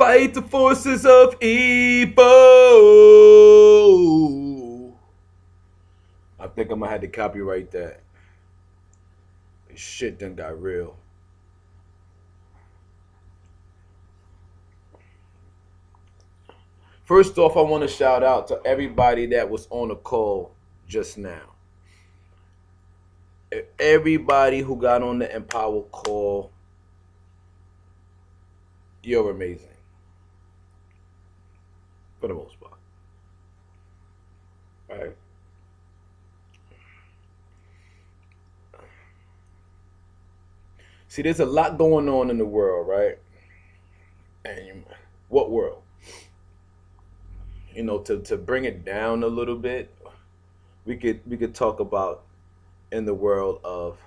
Fight the forces of evil. I think I'm gonna have to copyright that. This shit done got real. First off, I want to shout out to everybody that was on the call just now. Everybody who got on the Empower call, you're amazing. For the most part. All right. See, there's a lot going on in the world, right? And what world? You know, to bring it down a little bit, we could talk about in the world of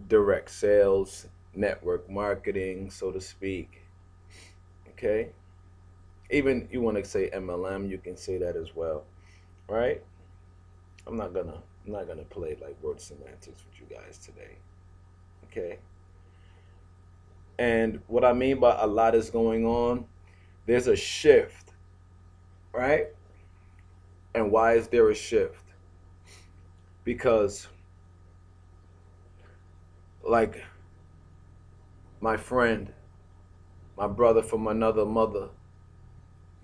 direct sales, network marketing, so to speak. Okay? Even you want to say MLM, you can say that as well, right? I'm not gonna play like word semantics with you guys today. Okay? And what I mean by a lot is going on, there's a shift, right? And why is there a shift? Because like my friend, my brother from another mother,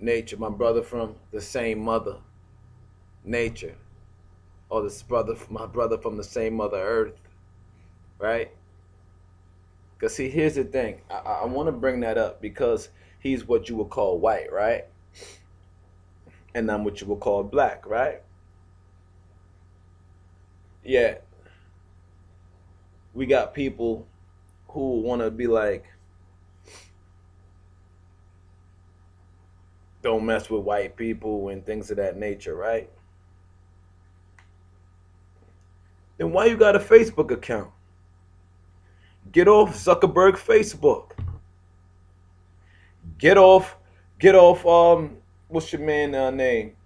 nature, my brother from the same mother, nature, or my brother from the same mother earth, right? Because see, here's the thing. I want to bring that up because he's what you would call white, right? And I'm what you would call black, right? Yeah, we got people who want to be like, don't mess with white people and things of that nature, right? Then why you got a Facebook account? Get off Zuckerberg Facebook. Get off, what's your man name?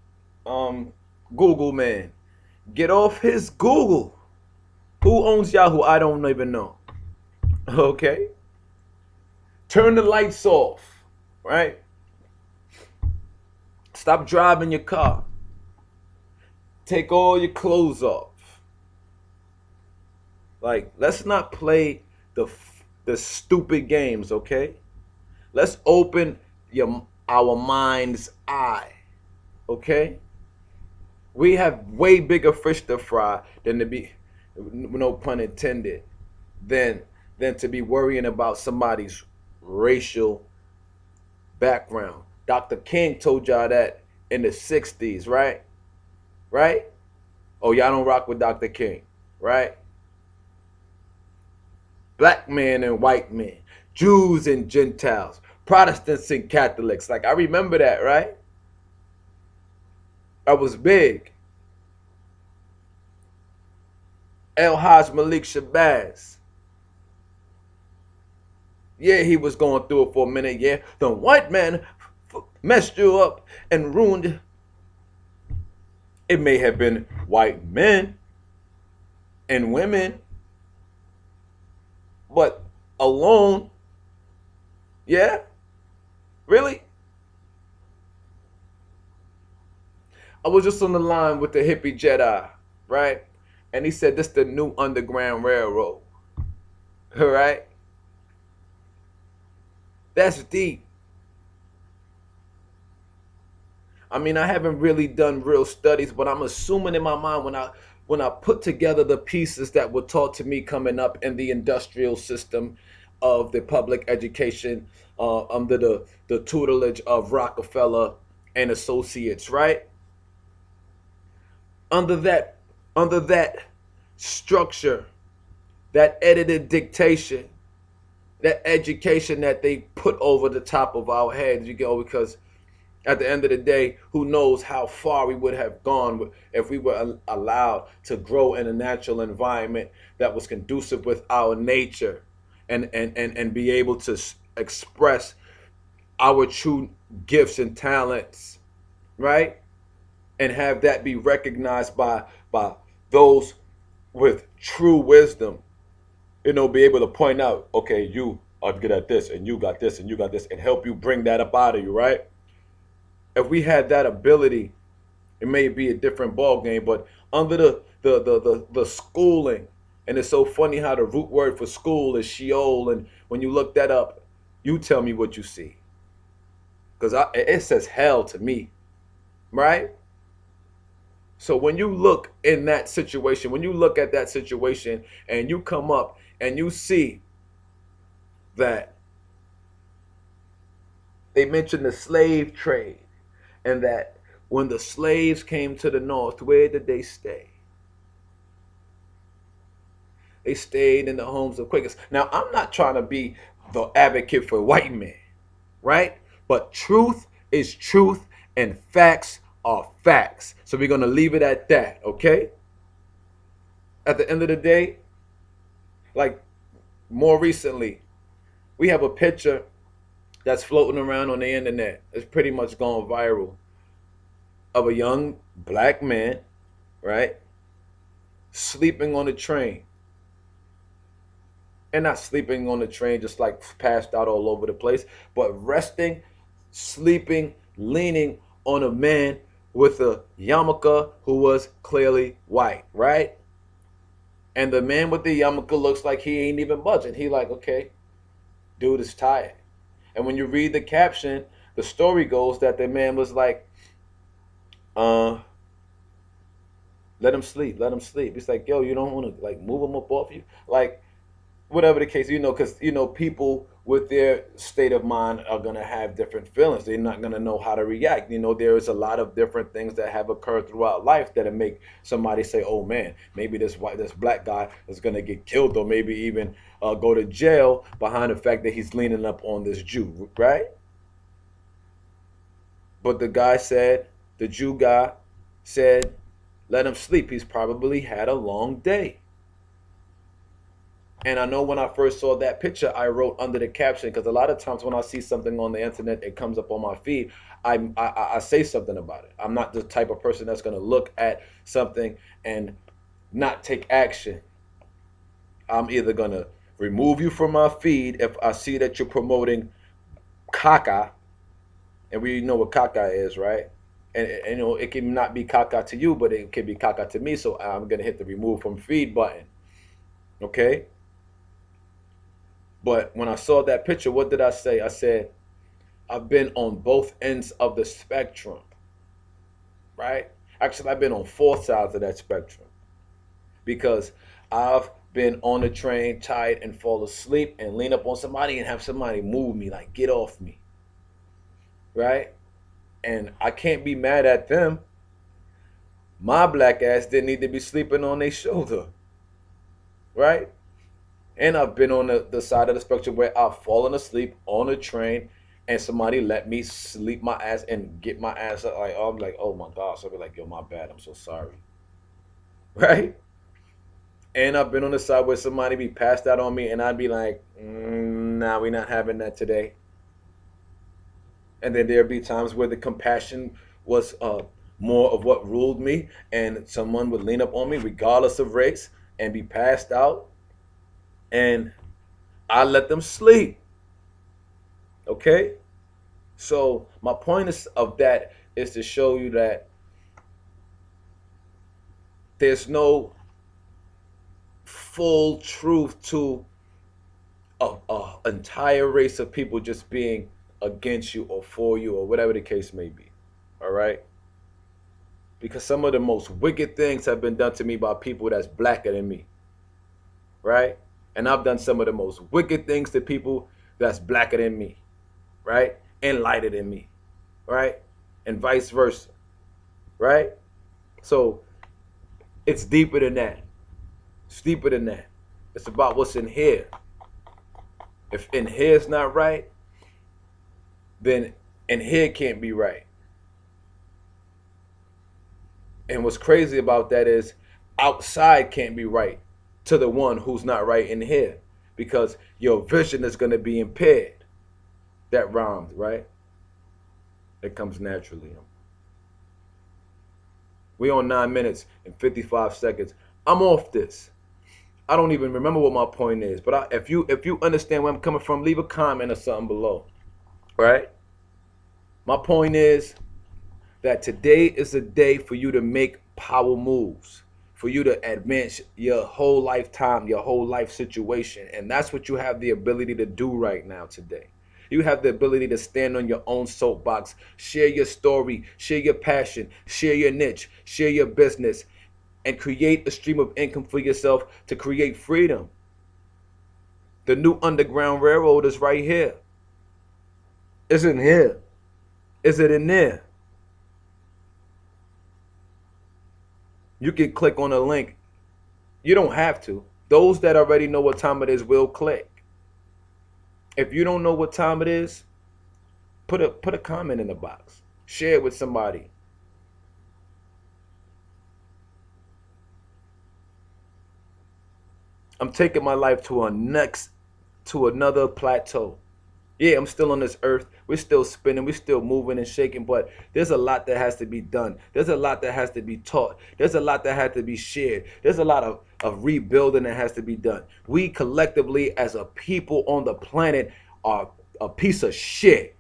Google man. Get off his Google. Who owns Yahoo? I don't even know. Okay? Turn the lights off, right? Stop driving your car. Take all your clothes off. Like, let's not play the stupid games, okay? Let's open our mind's eye, okay? We have way bigger fish to fry than to be, no pun intended, than to be worrying about somebody's racial background. Dr. King told y'all that in the 60s, right? Right? Oh, y'all don't rock with Dr. King, right? Black men and white men, Jews and Gentiles, Protestants and Catholics. Like, I remember that, right? That was big. El Haj Malik Shabazz. Yeah, he was going through it for a minute. Yeah, the white man messed you up and ruined it. It may have been white men and women, but alone, yeah, really? I was just on the line with the hippie Jedi, right? And he said this the new Underground Railroad, all right? That's deep. I mean, I haven't really done real studies, but I'm assuming in my mind when I put together the pieces that were taught to me coming up in the industrial system of the public education under the tutelage of Rockefeller and Associates, right? Under that structure, that edited dictation, that education that they put over the top of our heads, you go, because at the end of the day, who knows how far we would have gone if we were allowed to grow in a natural environment that was conducive with our nature and be able to express our true gifts and talents, right? And have that be recognized by those with true wisdom. You know, be able to point out, okay, you I'm good at this, and you got this, and you got this, and help you bring that up out of you, right? If we had that ability, it may be a different ball game. But under the schooling, and it's so funny how the root word for school is Sheol, and when you look that up, you tell me what you see, because it says hell to me, right? So when you look in that situation, when you look at that situation, and you come up and you see that they mention the slave trade, and that when the slaves came to the north, where did they stay? They stayed in the homes of quakers. Now, I'm not trying to be the advocate for white men, right? But truth is truth, and facts are facts. So we're going to leave it at that, okay? At the end of the day, like more recently, we have a picture that's floating around on the internet. It's pretty much gone viral, of a young black man, right, sleeping on a train. And not sleeping on the train just like passed out all over the place, but resting, sleeping, leaning on a man with a yarmulke who was clearly white, right? And the man with the yarmulke looks like he ain't even budging. He like, okay, dude is tired. And when you read the caption, the story goes that the man was like, uh, let him sleep, let him sleep. It's like, yo, you don't want to like move him up off you? Like, whatever the case, because people with their state of mind are gonna have different feelings. They're not gonna know how to react. There is a lot of different things that have occurred throughout life that make somebody say, "Oh man, maybe this black guy is gonna get killed, or maybe even go to jail behind the fact that he's leaning up on this Jew," right? But the Jew guy said, "Let him sleep. He's probably had a long day." And I know when I first saw that picture, I wrote under the caption, because a lot of times when I see something on the internet, it comes up on my feed. I say something about it. I'm not the type of person that's going to look at something and not take action. I'm either going to remove you from my feed if I see that you're promoting caca, and we know what caca is, right? And it can not be caca to you, but it can be caca to me. So I'm going to hit the remove from feed button. Okay? But when I saw that picture, what did I say? I said, I've been on both ends of the spectrum, right? Actually, I've been on 4 sides of that spectrum, because I've been on the train, tired, and fall asleep and lean up on somebody and have somebody move me, like, get off me, right? And I can't be mad at them. My black ass didn't need to be sleeping on their shoulder, right? And I've been on the side of the spectrum where I've fallen asleep on a train and somebody let me sleep my ass and get my ass up. Like, oh, I'm like, oh my gosh. I'll be like, yo, my bad. I'm so sorry. Right? And I've been on the side where somebody be passed out on me and I'd be like, nah, we're not having that today. And then there'd be times where the compassion was more of what ruled me, and someone would lean up on me regardless of race and be passed out, and I let them sleep. Okay? So my point of that is to show you that there's no full truth to a entire race of people just being against you or for you or whatever the case may be. All right? Because some of the most wicked things have been done to me by people that's blacker than me. Right? And I've done some of the most wicked things to people that's blacker than me. Right? And lighter than me. Right? And vice versa. Right? So it's deeper than that. It's deeper than that. It's about what's in here. If in here is not right, then in here can't be right. And what's crazy about that is outside can't be right to the one who's not right in here, because your vision is going to be impaired. That rhymes, right? It comes naturally. We on 9 minutes and 55 seconds. I'm off this. I don't even remember what my point is, but if you understand where I'm coming from, leave a comment or something below. Right? My point is that today is a day for you to make power moves, for you to advance your whole lifetime, your whole life situation. And that's what you have the ability to do right now today. You have the ability to stand on your own soapbox, share your story, share your passion, share your niche, share your business, and create a stream of income for yourself to create freedom. The new Underground Railroad is right here. It's in here. Is it in there? You can click on a link. You don't have to. Those that already know what time it is will click. If you don't know what time it is, put a comment in the box. Share it with somebody. I'm taking my life to another plateau. Yeah, I'm still on this earth. We're still spinning. We're still moving and shaking. But there's a lot that has to be done. There's a lot that has to be taught. There's a lot that has to be shared. There's a lot of rebuilding that has to be done. We collectively, as a people on the planet, are a piece of shit.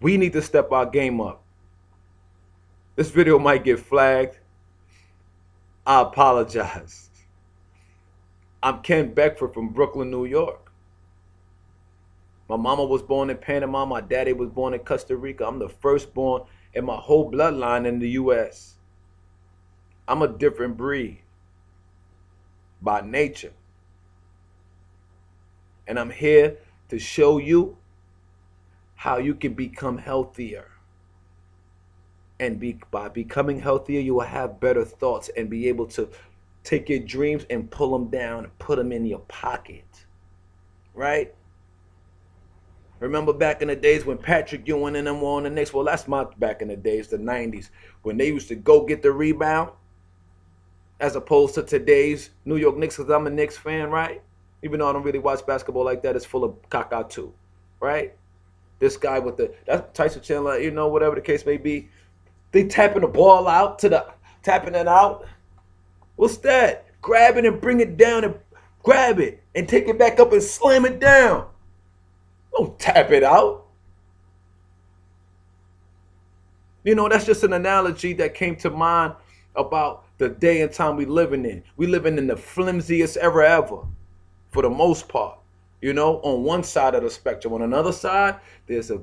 We need to step our game up. This video might get flagged. I apologize. I'm Ken Beckford from Brooklyn, New York. My mama was born in Panama. My daddy was born in Costa Rica. I'm the firstborn in my whole bloodline in the U.S. I'm a different breed by nature. And I'm here to show you how you can become healthier. And by becoming healthier, you will have better thoughts and be able to take your dreams and pull them down and put them in your pocket. Right? Remember back in the days when Patrick Ewing and them were on the Knicks? Well, that's my back in the days, the 90s, when they used to go get the rebound, as opposed to today's New York Knicks, because I'm a Knicks fan, right? Even though I don't really watch basketball like that, it's full of caca too, right? This guy with that's Tyson Chandler, whatever the case may be, they tapping the ball out tapping it out. What's that? Grab it and bring it down and grab it and take it back up and slam it down. Don't tap it out. That's just an analogy that came to mind about the day and time we living in. We living in the flimsiest era ever, for the most part. On one side of the spectrum. On another side, there's a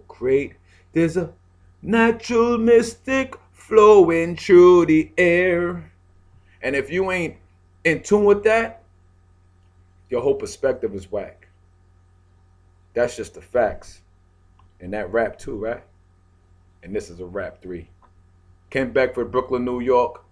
natural mystic flowing through the air. And if you ain't in tune with that, your whole perspective is whack. That's just the facts. And that rap too, right? And this is a rap 3. Ken Beckford, Brooklyn, New York.